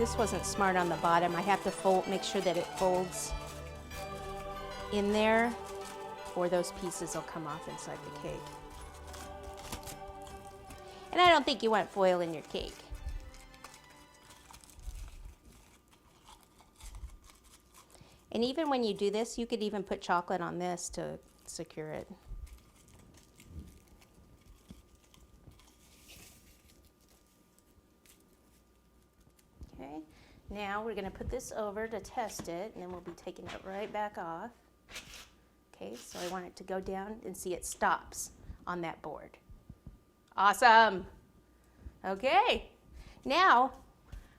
this wasn't smart on the bottom. I have to fold, make sure that it folds in there, or those pieces will come off inside the cake. And I don't think you want foil in your cake. And even when you do this, you could even put chocolate on this to secure it. Okay, now we're going to put this over to test it, and then we'll be taking it right back off. Okay, so I want it to go down and see it stops on that board. Awesome. Okay, now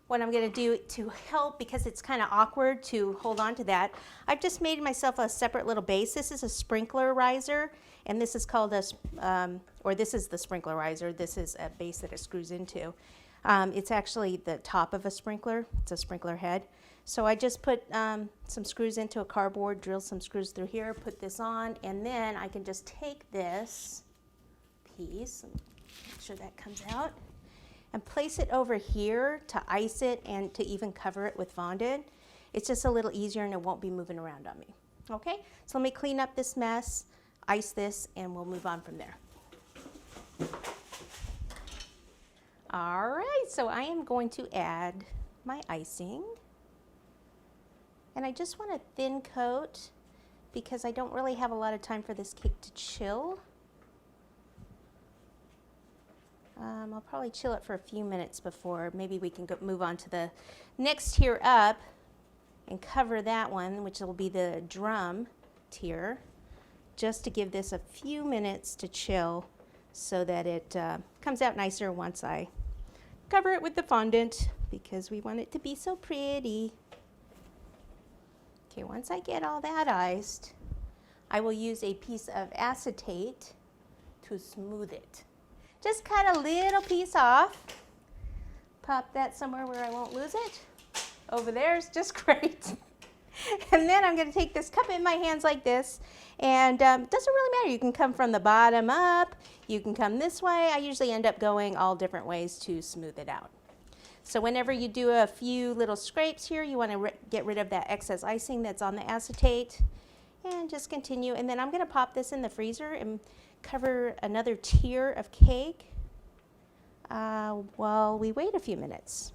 what I'm going to do to help, because it's kind of awkward to hold on to that, I've just made myself a separate little base. This is a sprinkler riser, and this is called this is the sprinkler riser. This is a base that it screws into. It's actually the top of a sprinkler. It's a sprinkler head. So I just put some screws into a cardboard, drill some screws through here, put this on, and then I can just take this piece, and make sure that comes out, and place it over here to ice it and to even cover it with fondant. It's just a little easier and it won't be moving around on me. Okay, so let me clean up this mess, ice this, and we'll move on from there. All right, so I am going to add my icing. And I just want a thin coat because I don't really have a lot of time for this cake to chill. I'll probably chill it for a few minutes before maybe we can move on to the next tier up and cover that one, which will be the drum tier, just to give this a few minutes to chill so that it comes out nicer once I cover it with the fondant, because we want it to be so pretty. Okay, once I get all that iced, I will use a piece of acetate to smooth it. Just cut a little piece off. Pop that somewhere where I won't lose it. Over there is just great. And then I'm going to take this cup in my hands like this, and it doesn't really matter. You can come from the bottom up. You can come this way. I usually end up going all different ways to smooth it out. So whenever you do a few little scrapes here, you want to get rid of that excess icing that's on the acetate, and just continue. And then I'm going to pop this in the freezer and cover another tier of cake while we wait a few minutes.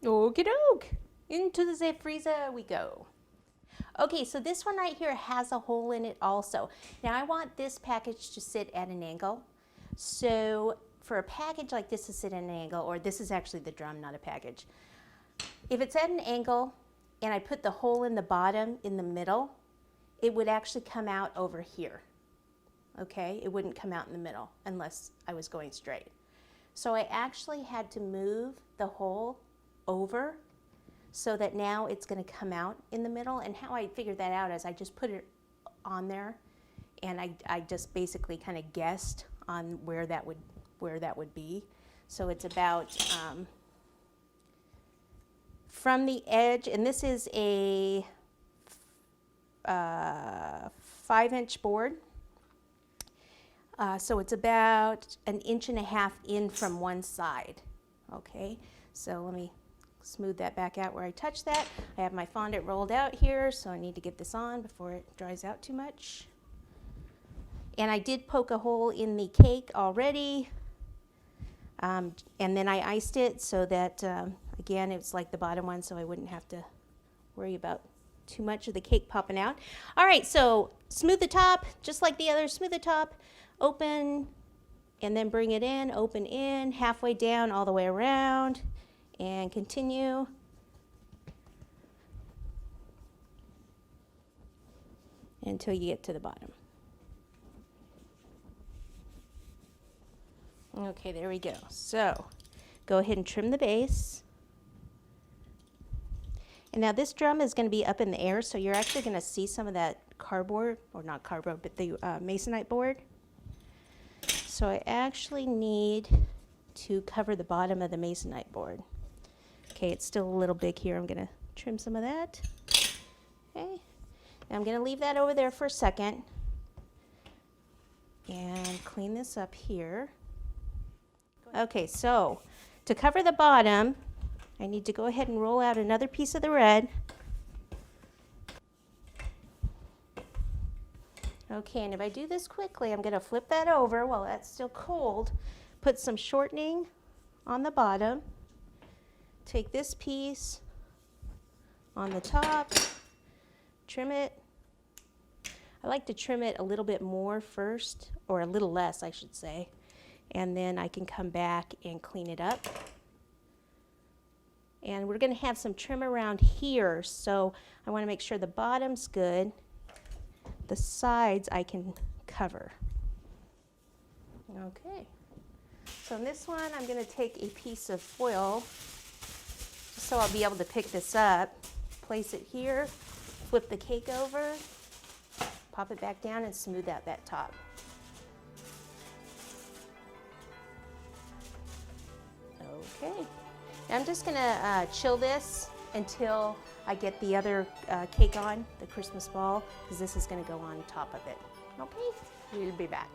Okie doke, into the zip freezer we go. Okay, so this one right here has a hole in it also. Now I want this package to sit at an angle. So for a package like this to sit at an angle, or this is actually the drum, not a package. If it's at an angle and I put the hole in the bottom in the middle, it would actually come out over here. Okay, it wouldn't come out in the middle unless I was going straight. So I actually had to move the hole over so that now it's going to come out in the middle. And how I figured that out is I just put it on there, and I just basically kind of guessed on where that would be. So it's about from the edge, and this is a 5-inch board. So it's about 1.5 inches in from one side. Okay, so let me smooth that back out where I touched that. I have my fondant rolled out here, so I need to get this on before it dries out too much. And I did poke a hole in the cake already, and then I iced it so that, again, it's like the bottom one, so I wouldn't have to worry about too much of the cake popping out. All right, so smooth the top, just like the other. Smooth the top, open, and then bring it in, open in, halfway down, all the way around, and continue. Until you get to the bottom. Okay, there we go. So go ahead and trim the base. And now this drum is going to be up in the air, so you're actually going to see some of that cardboard, or not cardboard, but the masonite board. So I actually need to cover the bottom of the masonite board. Okay, it's still a little big here. I'm going to trim some of that. Okay, now I'm going to leave that over there for a second. and clean this up here. Okay, so to cover the bottom, I need to go ahead and roll out another piece of the red. Okay, and if I do this quickly, I'm going to flip that over while that's still cold, put some shortening on the bottom, take this piece on the top, trim it. I like to trim it a little bit more first, or a little less, I should say, and then I can come back and clean it up. And we're going to have some trim around here, so I want to make sure the bottom's good. The sides I can cover. Okay, so in this one I'm going to take a piece of foil just so I'll be able to pick this up, place it here, flip the cake over, pop it back down and smooth out that top. Okay, now I'm just going to chill this until I get the other cake on, the Christmas ball, because this is going to go on top of it. Okay, we'll be back.